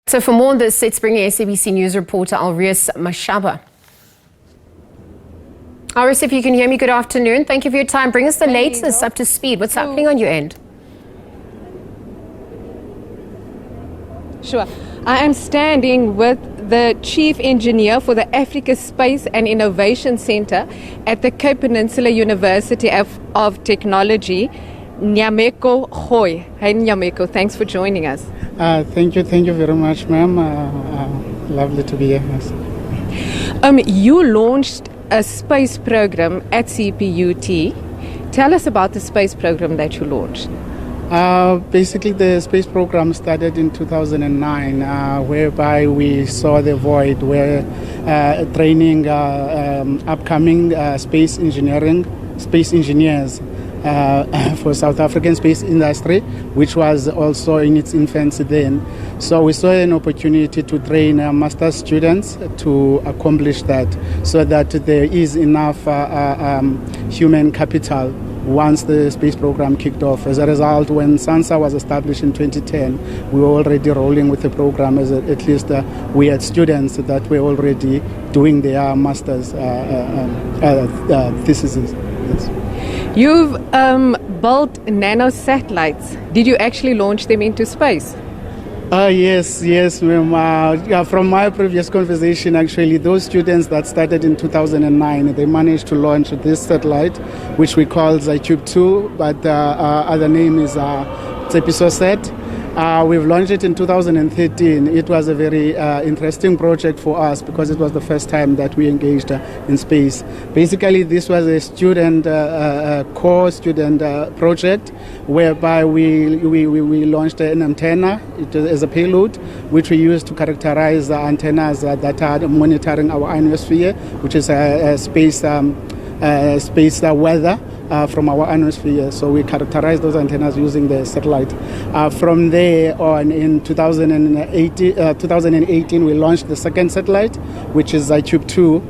So for more on this, let's bring in SABC News reporter Elrees Mashaba. Elrees, if you can hear me, good afternoon. Thank you for your time. Bring us the latest up to speed. What's happening on your end? Sure. I am standing with the Chief Engineer for the Africa Space and Innovation Center at the Cape Peninsula University of Technology, Nyameko Royi. Hi Nyameko, thanks for joining us. Thank you very much, ma'am. Lovely to be here. You launched a space program at CPUT. Tell us about the space program that you launched. Basically, the space program started in 2009, whereby we saw the void where training upcoming space engineers for South African space industry, which was also in its infancy then. So we saw an opportunity to train master's students to accomplish that, so that there is enough human capital once the space program kicked off. As a result, when SANSA was established in 2010, we were already rolling with the program, as at least we had students that were already doing their master's theses. Yes. You've built nano satellites. Did you actually launch them into space? Yes, ma'am. From my previous conversation, actually, those students that started in 2009, they managed to launch this satellite, which we call CPUT, but other name is CPUT. We've launched it in 2013. It was a very interesting project for us because it was the first time that we engaged in space. Basically, this was a student, core student project whereby we launched an antenna as a payload, which we used to characterize the antennas that are monitoring our ionosphere, which is space weather. From our ionosphere. So we characterize those antennas using the satellite. From there on, in 2018, we launched the second satellite, which is CPUT.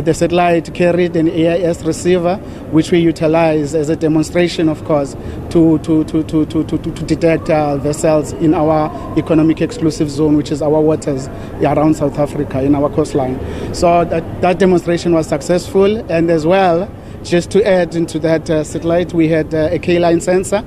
The satellite carried an AIS receiver, which we utilize as a demonstration, of course, to detect vessels in our economic exclusive zone, which is our waters around South Africa, in our coastline. So that demonstration was successful, and as well, just to add into that satellite, we had a K-line sensor,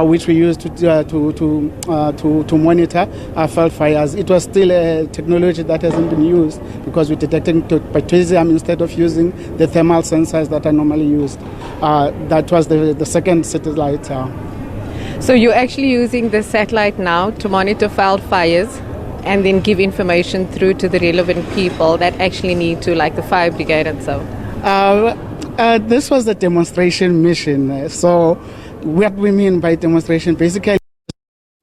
which we used to monitor fault fires. It was still a technology that hasn't been used because we're detecting potassium instead of using the thermal sensors that are normally used. That was the second satellite. So you're actually using the satellite now to monitor fault fires and then give information through to the relevant people that actually need to, like the fire brigade and so on? This was a demonstration mission. So what we mean by demonstration, basically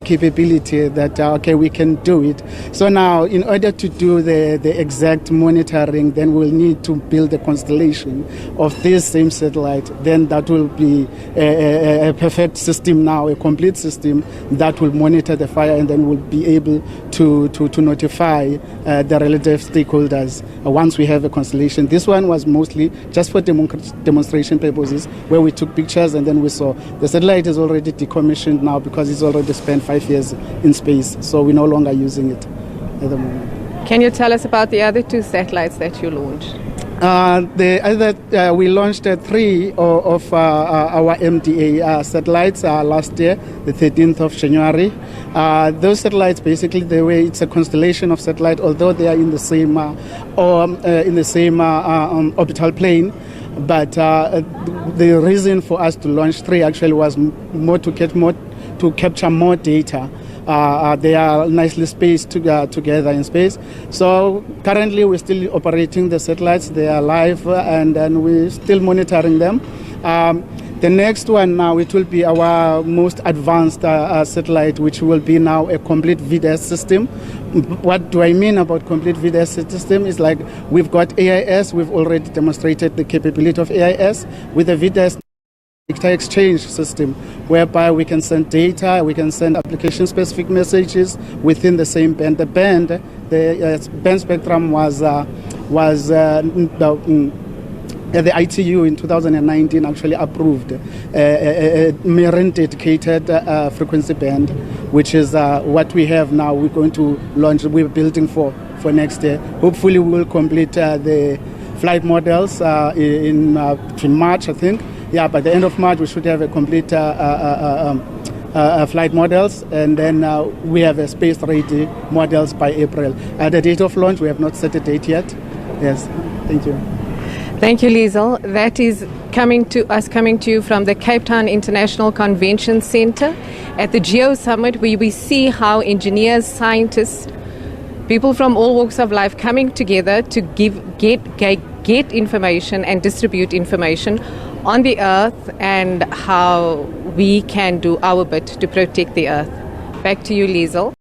capability that we can do it. So now, in order to do the exact monitoring, then we'll need to build a constellation of this same satellite. Then that will be a perfect system now, a complete system that will monitor the fire, and then we'll be able to notify the relative stakeholders once we have a constellation. This one was mostly just for demonstration purposes, where we took pictures and then we saw. The satellite is already decommissioned now because it's already spent 5 years in space, so we're no longer using it at the moment. Can you tell us about the other two satellites that you launched? We launched 3 of our MDA satellites last year, the 13th of January. Those satellites, basically, it's a constellation of satellites, although they are in the same orbital plane. But the reason for us to launch 3 actually was more to capture more data. They are nicely spaced together in space. So currently we're still operating the satellites. They are live, and we're still monitoring them. The next one now, it will be our most advanced satellite, which will be now a complete VDES system. What do I mean about complete VDES system? Is like we've got AIS. We've already demonstrated the capability of AIS with the VDES data exchange system, whereby we can send data, we can send application-specific messages within the same band. The band spectrum was the ITU in 2019 actually approved a marine dedicated frequency band, which is what we have now. We're going to launch, we're building for next year. Hopefully we will complete the flight models in between March, I think. Yeah, by the end of March we should have a complete flight models, and then we have a space-ready models by April. At the date of launch, we have not set a date yet. Yes, thank you. Thank you, Liesel. That is coming to you from the Cape Town International Convention Centre at the GEO Summit, where we see how engineers, scientists, people from all walks of life coming together to get information and distribute information on the earth and how we can do our bit to protect the earth. Back to you, Liesel.